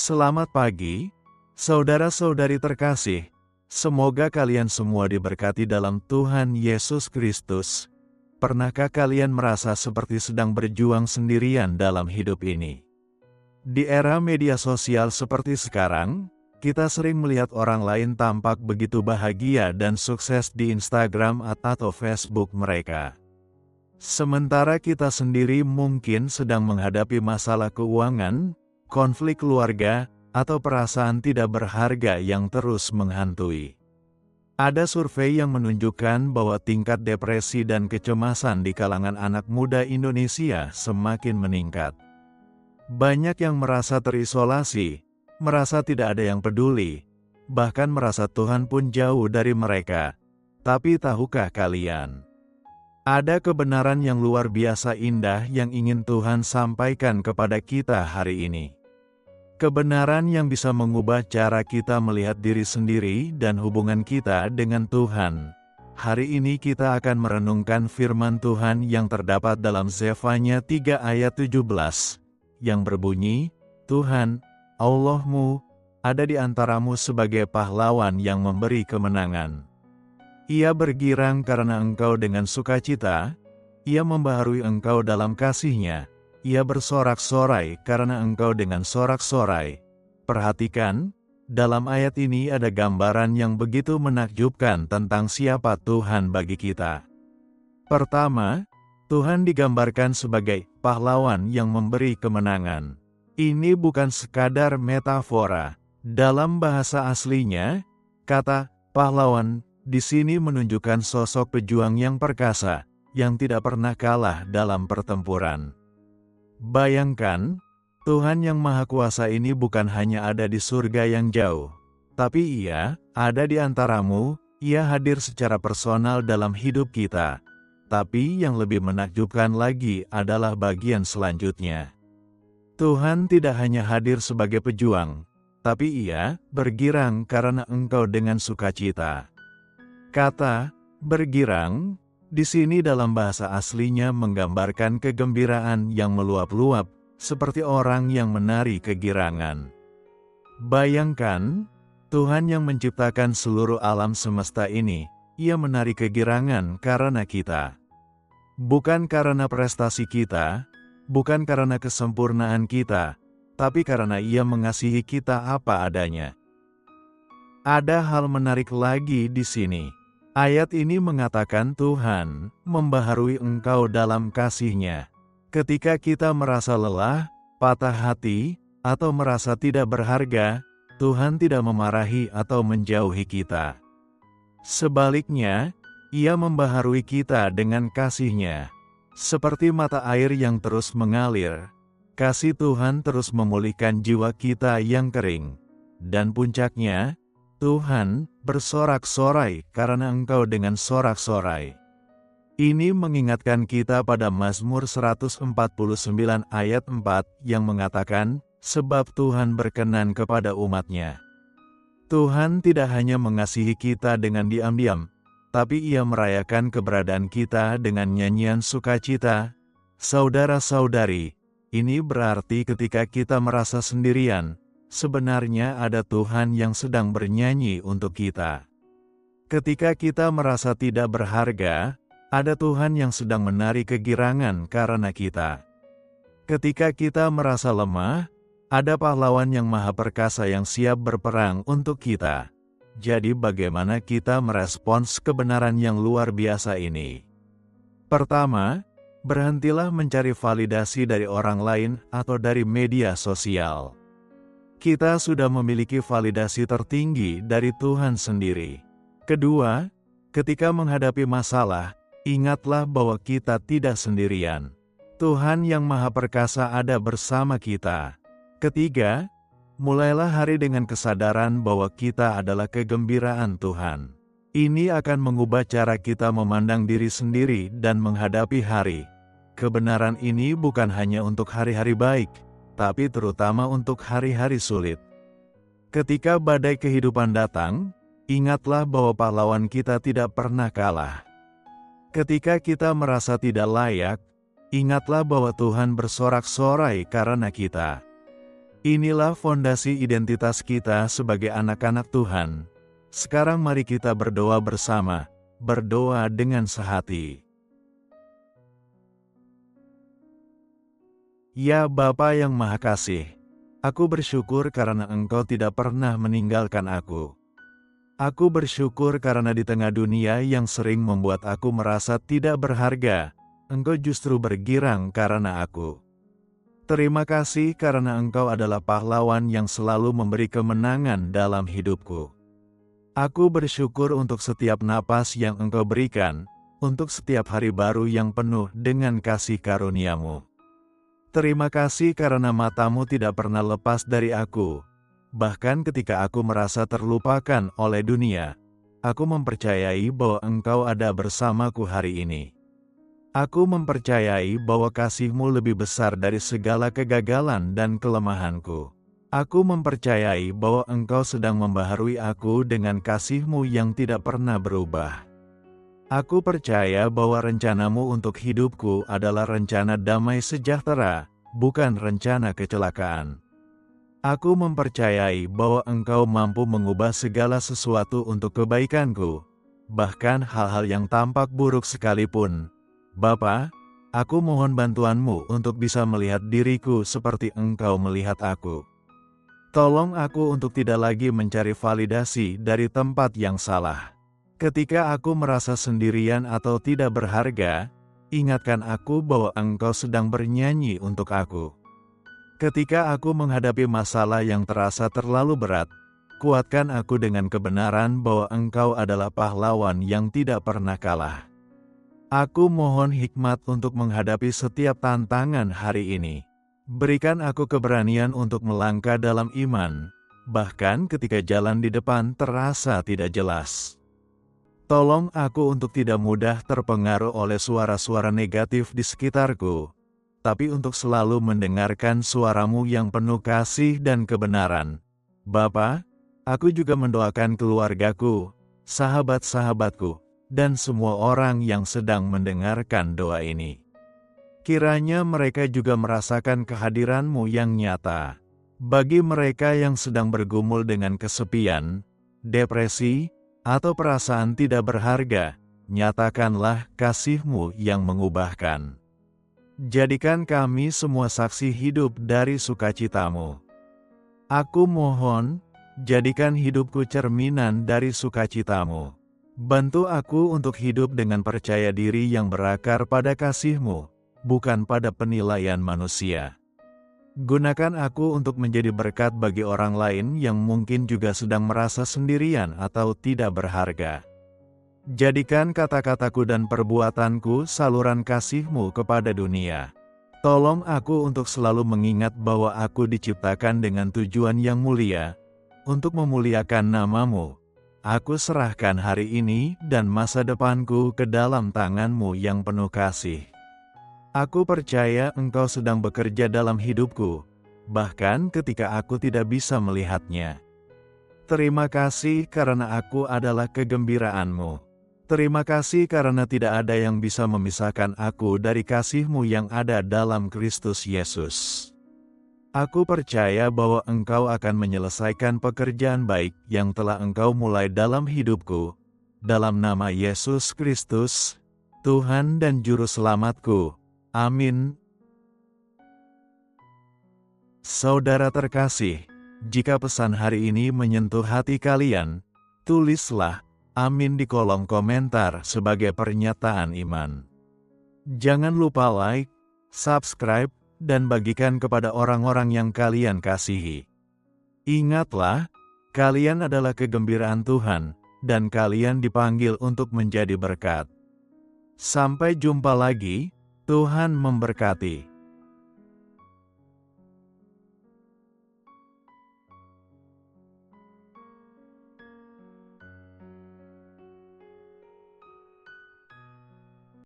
Selamat pagi, saudara-saudari terkasih. Semoga kalian semua diberkati dalam Tuhan Yesus Kristus. Pernahkah kalian merasa seperti sedang berjuang sendirian dalam hidup ini? Di era media sosial seperti sekarang, kita sering melihat orang lain tampak begitu bahagia dan sukses di Instagram atau Facebook mereka. Sementara kita sendiri mungkin sedang menghadapi masalah keuangan, konflik keluarga, atau perasaan tidak berharga yang terus menghantui. Ada survei yang menunjukkan bahwa tingkat depresi dan kecemasan di kalangan anak muda Indonesia semakin meningkat. Banyak yang merasa terisolasi, merasa tidak ada yang peduli, bahkan merasa Tuhan pun jauh dari mereka. Tapi tahukah kalian? Ada kebenaran yang luar biasa indah yang ingin Tuhan sampaikan kepada kita hari ini. Kebenaran yang bisa mengubah cara kita melihat diri sendiri dan hubungan kita dengan Tuhan. Hari ini kita akan merenungkan firman Tuhan yang terdapat dalam Zefanya 3 ayat 17, yang berbunyi, Tuhan, Allahmu, ada di antaramu sebagai pahlawan yang memberi kemenangan. Ia bergirang karena engkau dengan sukacita, ia membaharui engkau dalam kasih-Nya. Ia bersorak-sorai karena engkau dengan sorak-sorai. Perhatikan, dalam ayat ini ada gambaran yang begitu menakjubkan tentang siapa Tuhan bagi kita. Pertama, Tuhan digambarkan sebagai pahlawan yang memberi kemenangan. Ini bukan sekadar metafora. Dalam bahasa aslinya, kata pahlawan di sini menunjukkan sosok pejuang yang perkasa, yang tidak pernah kalah dalam pertempuran. Bayangkan, Tuhan yang Maha Kuasa ini bukan hanya ada di surga yang jauh, tapi Ia ada di antaramu, Ia hadir secara personal dalam hidup kita. Tapi yang lebih menakjubkan lagi adalah bagian selanjutnya. Tuhan tidak hanya hadir sebagai pejuang, tapi Ia bergirang karena engkau dengan sukacita. Kata bergirang di sini dalam bahasa aslinya menggambarkan kegembiraan yang meluap-luap, seperti orang yang menari kegirangan. Bayangkan, Tuhan yang menciptakan seluruh alam semesta ini, Ia menari kegirangan karena kita. Bukan karena prestasi kita, bukan karena kesempurnaan kita, tapi karena Ia mengasihi kita apa adanya. Ada hal menarik lagi di sini. Ayat ini mengatakan Tuhan membaharui engkau dalam kasih-Nya. Ketika kita merasa lelah, patah hati, atau merasa tidak berharga, Tuhan tidak memarahi atau menjauhi kita. Sebaliknya, Ia membaharui kita dengan kasih-Nya. Seperti mata air yang terus mengalir, kasih Tuhan terus memulihkan jiwa kita yang kering. Dan puncaknya, Tuhan bersorak-sorai karena engkau dengan sorak-sorai. Ini mengingatkan kita pada Mazmur 149 ayat 4 yang mengatakan, sebab Tuhan berkenan kepada umat-Nya. Tuhan tidak hanya mengasihi kita dengan diam-diam, tapi Ia merayakan keberadaan kita dengan nyanyian sukacita. Saudara-saudari, ini berarti ketika kita merasa sendirian, sebenarnya ada Tuhan yang sedang bernyanyi untuk kita. Ketika kita merasa tidak berharga, ada Tuhan yang sedang menari kegirangan karena kita. Ketika kita merasa lemah, ada pahlawan yang maha perkasa yang siap berperang untuk kita. Jadi bagaimana kita merespons kebenaran yang luar biasa ini? Pertama, berhentilah mencari validasi dari orang lain atau dari media sosial. Kita sudah memiliki validasi tertinggi dari Tuhan sendiri. Kedua, ketika menghadapi masalah, ingatlah bahwa kita tidak sendirian. Tuhan yang Maha Perkasa ada bersama kita. Ketiga, mulailah hari dengan kesadaran bahwa kita adalah kegembiraan Tuhan. Ini akan mengubah cara kita memandang diri sendiri dan menghadapi hari. Kebenaran ini bukan hanya untuk hari-hari baik, tapi terutama untuk hari-hari sulit. Ketika badai kehidupan datang, ingatlah bahwa pahlawan kita tidak pernah kalah. Ketika kita merasa tidak layak, ingatlah bahwa Tuhan bersorak-sorai karena kita. Inilah fondasi identitas kita sebagai anak-anak Tuhan. Sekarang mari kita berdoa bersama, berdoa dengan sehati. Ya Bapa yang Maha Kasih, aku bersyukur karena Engkau tidak pernah meninggalkan aku. Aku bersyukur karena di tengah dunia yang sering membuat aku merasa tidak berharga, Engkau justru bergirang karena aku. Terima kasih karena Engkau adalah pahlawan yang selalu memberi kemenangan dalam hidupku. Aku bersyukur untuk setiap napas yang Engkau berikan, untuk setiap hari baru yang penuh dengan kasih karunia-Mu. Terima kasih karena mata-Mu tidak pernah lepas dari aku. Bahkan ketika aku merasa terlupakan oleh dunia, aku mempercayai bahwa Engkau ada bersamaku hari ini. Aku mempercayai bahwa kasih-Mu lebih besar dari segala kegagalan dan kelemahanku. Aku mempercayai bahwa Engkau sedang membaharui aku dengan kasih-Mu yang tidak pernah berubah. Aku percaya bahwa rencana-Mu untuk hidupku adalah rencana damai sejahtera, bukan rencana kecelakaan. Aku mempercayai bahwa Engkau mampu mengubah segala sesuatu untuk kebaikanku, bahkan hal-hal yang tampak buruk sekalipun. Bapa, aku mohon bantuan-Mu untuk bisa melihat diriku seperti Engkau melihat aku. Tolong aku untuk tidak lagi mencari validasi dari tempat yang salah. Ketika aku merasa sendirian atau tidak berharga, ingatkan aku bahwa Engkau sedang bernyanyi untuk aku. Ketika aku menghadapi masalah yang terasa terlalu berat, kuatkan aku dengan kebenaran bahwa Engkau adalah pahlawan yang tidak pernah kalah. Aku mohon hikmat untuk menghadapi setiap tantangan hari ini. Berikan aku keberanian untuk melangkah dalam iman, bahkan ketika jalan di depan terasa tidak jelas. Tolong aku untuk tidak mudah terpengaruh oleh suara-suara negatif di sekitarku, tapi untuk selalu mendengarkan suara-Mu yang penuh kasih dan kebenaran. Bapa, aku juga mendoakan keluargaku, sahabat-sahabatku, dan semua orang yang sedang mendengarkan doa ini. Kiranya mereka juga merasakan kehadiran-Mu yang nyata. Bagi mereka yang sedang bergumul dengan kesepian, depresi, atau perasaan tidak berharga, nyatakanlah kasih-Mu yang mengubahkan. Jadikan kami semua saksi hidup dari sukacita-Mu. Aku mohon, jadikan hidupku cerminan dari sukacita-Mu. Bantu aku untuk hidup dengan percaya diri yang berakar pada kasih-Mu, bukan pada penilaian manusia. Gunakan aku untuk menjadi berkat bagi orang lain yang mungkin juga sedang merasa sendirian atau tidak berharga. Jadikan kata-kataku dan perbuatanku saluran kasih-Mu kepada dunia. Tolong aku untuk selalu mengingat bahwa aku diciptakan dengan tujuan yang mulia, untuk memuliakan nama-Mu. Aku serahkan hari ini dan masa depanku ke dalam tangan-Mu yang penuh kasih. Aku percaya Engkau sedang bekerja dalam hidupku, bahkan ketika aku tidak bisa melihatnya. Terima kasih karena aku adalah kegembiraan-Mu. Terima kasih karena tidak ada yang bisa memisahkan aku dari kasih-Mu yang ada dalam Kristus Yesus. Aku percaya bahwa Engkau akan menyelesaikan pekerjaan baik yang telah Engkau mulai dalam hidupku. Dalam nama Yesus Kristus, Tuhan dan Juru Selamatku. Amin. Saudara terkasih, jika pesan hari ini menyentuh hati kalian, tulislah amin di kolom komentar sebagai pernyataan iman. Jangan lupa like, subscribe, dan bagikan kepada orang-orang yang kalian kasihi. Ingatlah, kalian adalah kegembiraan Tuhan, dan kalian dipanggil untuk menjadi berkat. Sampai jumpa lagi, Tuhan memberkati.